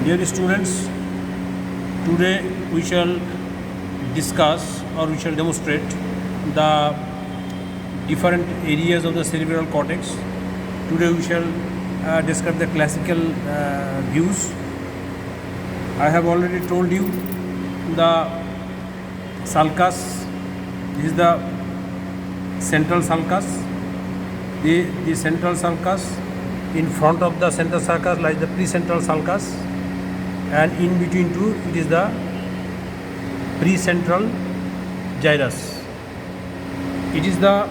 Dear students, today we shall discuss or we shall demonstrate the different areas of the cerebral cortex. Today we shall describe the classical views. I have already told you the sulcus. This is the central sulcus. The central sulcus. In front of the central sulcus lies the precentral sulcus, and in between two it is the precentral gyrus. It is the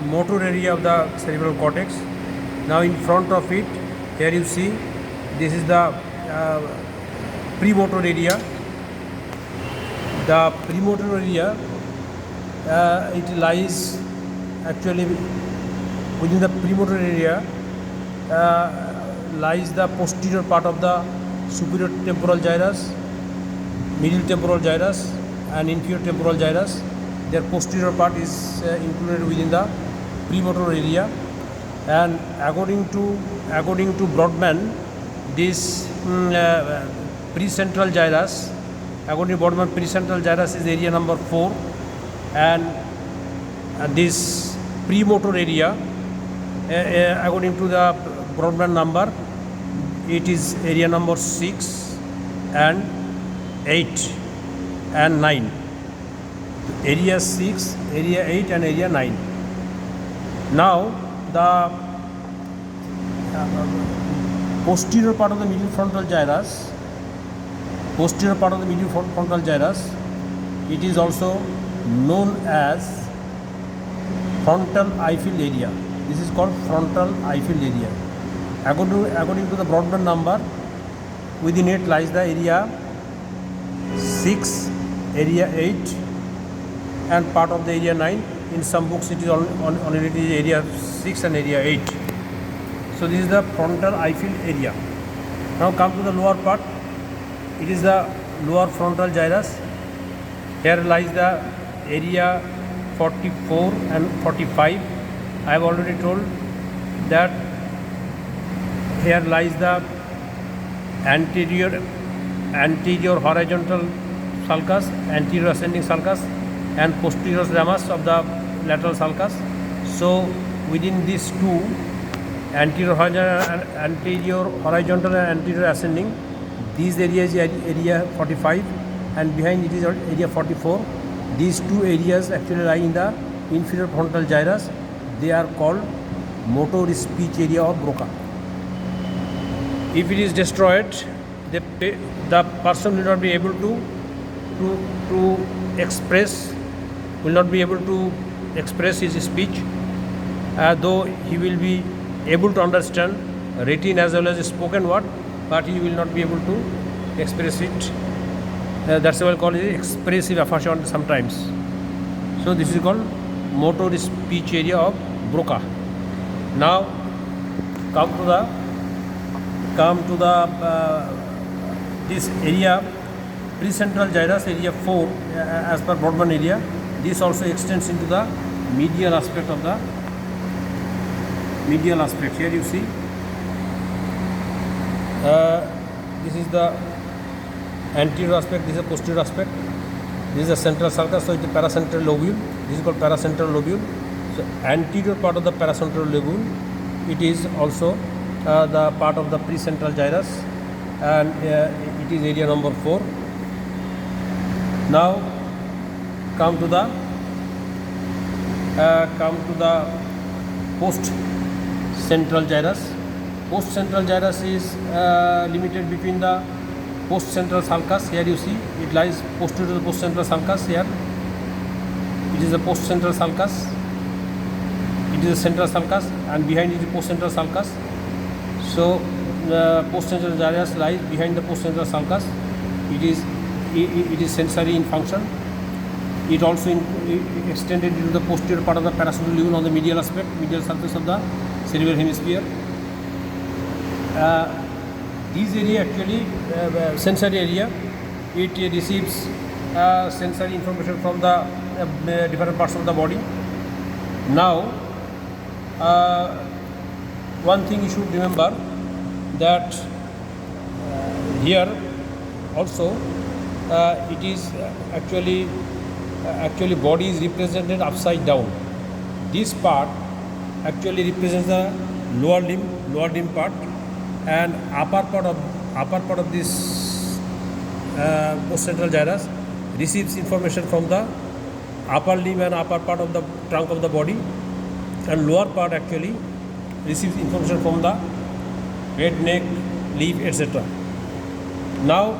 motor area of the cerebral cortex. Now in front of it, here you see, this is the premotor area. The premotor area, it lies actually within the premotor area lies the posterior part of the superior temporal gyrus, middle temporal gyrus and inferior temporal gyrus. Their posterior part is included within the premotor area, and according to Brodmann, this precentral gyrus, according to Brodmann, precentral gyrus is area number 4, and this premotor area, according to the Brodmann number, it is area number 6 and 8 and 9. Area 6, area 8 and area 9. Now the posterior part of the middle frontal gyrus, it is also known as frontal eye field area. This is called frontal eye field area. According to the Brodmann number, within it lies the area 6, area 8 and part of the area 9. In some books it is only area 6 and area 8. So this is the frontal eye field area. Now come to the lower part. It is the lower frontal gyrus. Here lies the area 44 and 45. I have already told that here lies the anterior horizontal sulcus, anterior ascending sulcus and posterior ramus of the lateral sulcus. So within these two, anterior horizontal and anterior ascending, these areas is area 45 and behind it is area 44. These two areas actually lie in the inferior frontal gyrus. They are called motor speech area of Broca. If it is destroyed, the person will not be able to express, his speech, though he will be able to understand written as well as spoken word, but he will not be able to express it. That's why we call it expressive aphasia sometimes. So this is called motor speech area of Broca. Now come to the this area precentral gyrus, area 4, as per Brodmann area. This also extends into the medial aspect of the Here you see, this is the anterior aspect, this is the posterior aspect, this is the central sulcus, so it is the paracentral lobule. This is called paracentral lobule. So anterior part of the paracentral lobule, it is also the part of the precentral gyrus, and it is area number 4. Now come to the post central gyrus. Post central gyrus is limited between the post central sulcus. Here you see, it lies posterior to the post central sulcus. Here it is the post central sulcus, it is the central sulcus, and behind it is the post central sulcus. So the post central gyrus lies behind the post central sulcus. It is sensory in function. It also extended into the posterior part of the paracentral lobule on the medial surface of the cerebral hemisphere. This area actually, sensory area, it receives sensory information from the different parts of the body. Now, one thing you should remember, that Here also it is actually body is represented upside down. This part actually represents the lower limb part, and upper part of this postcentral gyrus receives information from the upper limb and upper part of the trunk of the body, and lower part actually receives information from the head, neck, leaf, etc. Now